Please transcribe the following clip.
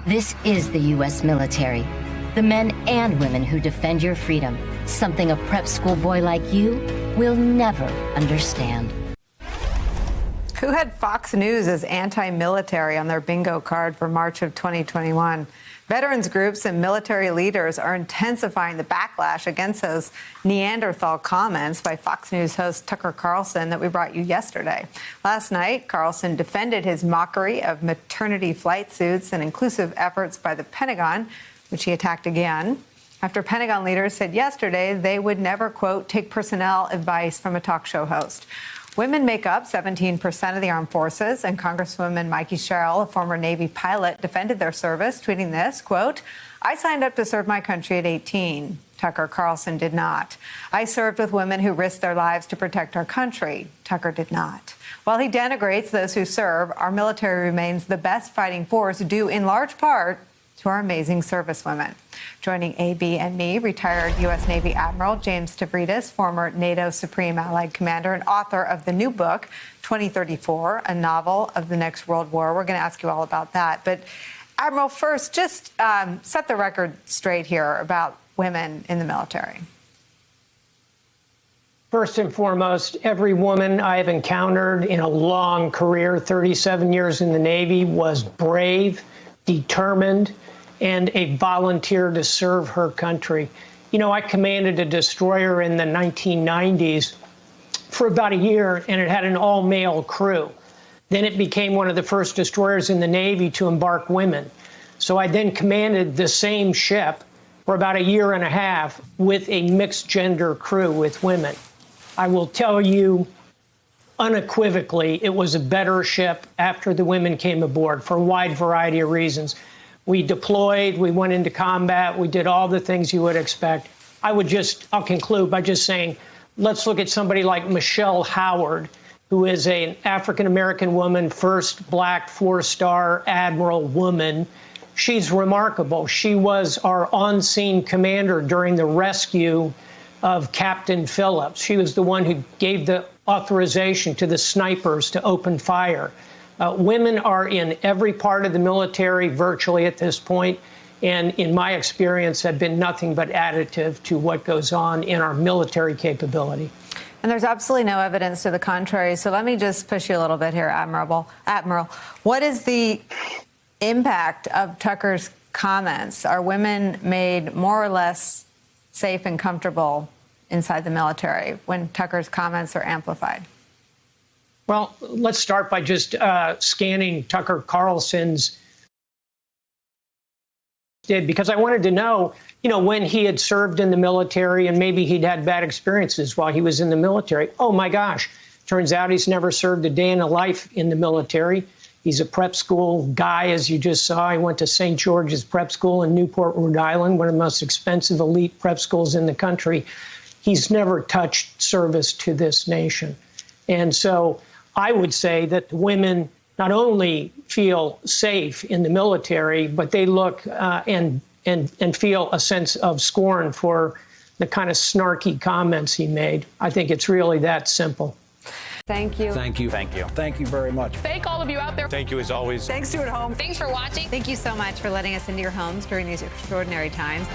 This is the U.S. military. The men and women who defend your freedom. Something a prep school boy like you will never understand. Who had Fox News as anti-military on their bingo card for March of 2021? Veterans groups and military leaders are intensifying the backlash against those Neanderthal comments by Fox News host Tucker Carlson that we brought you yesterday. Last night, Carlson defended his mockery of maternity flight suits and inclusive efforts by the Pentagon, which he attacked again, after Pentagon leaders said yesterday they would never, quote, take personnel advice from a talk show host. Women make up 17% of the armed forces, and Congresswoman Mikey Sherrill, a former Navy pilot, defended their service, tweeting this, quote, I signed up to serve my country at 18. Tucker Carlson did not. I served with women who risked their lives to protect our country. Tucker did not. While he denigrates those who serve, our military remains the best fighting force due in large part to our amazing servicewomen. Joining AB and me, retired U.S. Navy Admiral James Stavridis, former NATO Supreme Allied Commander and author of the new book, 2034, a novel of the next World War. We're going to ask you all about that. But, Admiral, first, just set the record straight here about women in the military. First and foremost, every woman I've encountered in a long career, 37 years in the Navy, was brave, determined, and a volunteer to serve her country. You know, I commanded a destroyer in the 1990s for about a year, and it had an all-male crew. Then it became one of the first destroyers in the Navy to embark women. So I then commanded the same ship for about a year and a half with a mixed-gender crew with women. I will tell you unequivocally, it was a better ship after the women came aboard for a wide variety of reasons. We deployed, we went into combat, we did all the things you would expect. I'll conclude by just saying, let's look at somebody like Michelle Howard, who is an African-American woman, first black four-star admiral woman. She's remarkable. She was our on-scene commander during the rescue of Captain Phillips. She was the one who gave the authorization to the snipers to open fire. Women are in every part of the military virtually at this point, and in my experience have been nothing but additive to what goes on in our military capability. And there's absolutely no evidence to the contrary. So let me just push you a little bit here, Admiral. What is the impact of Tucker's comments? Are women made more or less safe and comfortable inside the military when Tucker's comments are amplified? Well, let's start by just scanning Tucker Carlson's because I wanted to know, when he had served in the military and maybe he'd had bad experiences while he was in the military. Oh, my gosh. Turns out he's never served a day in a life in the military. He's a prep school guy, as you just saw. He went to St. George's Prep School in Newport, Rhode Island, one of the most expensive elite prep schools in the country. He's never touched service to this nation. And so I would say that women not only feel safe in the military, but they look and feel a sense of scorn for the kind of snarky comments he made. I think it's really that simple. Thank you. Thank you. Thank you. Thank you very much. Thank all of you out there. Thank you as always. Thanks to at home. Thanks for watching. Thank you so much for letting us into your homes during these extraordinary times.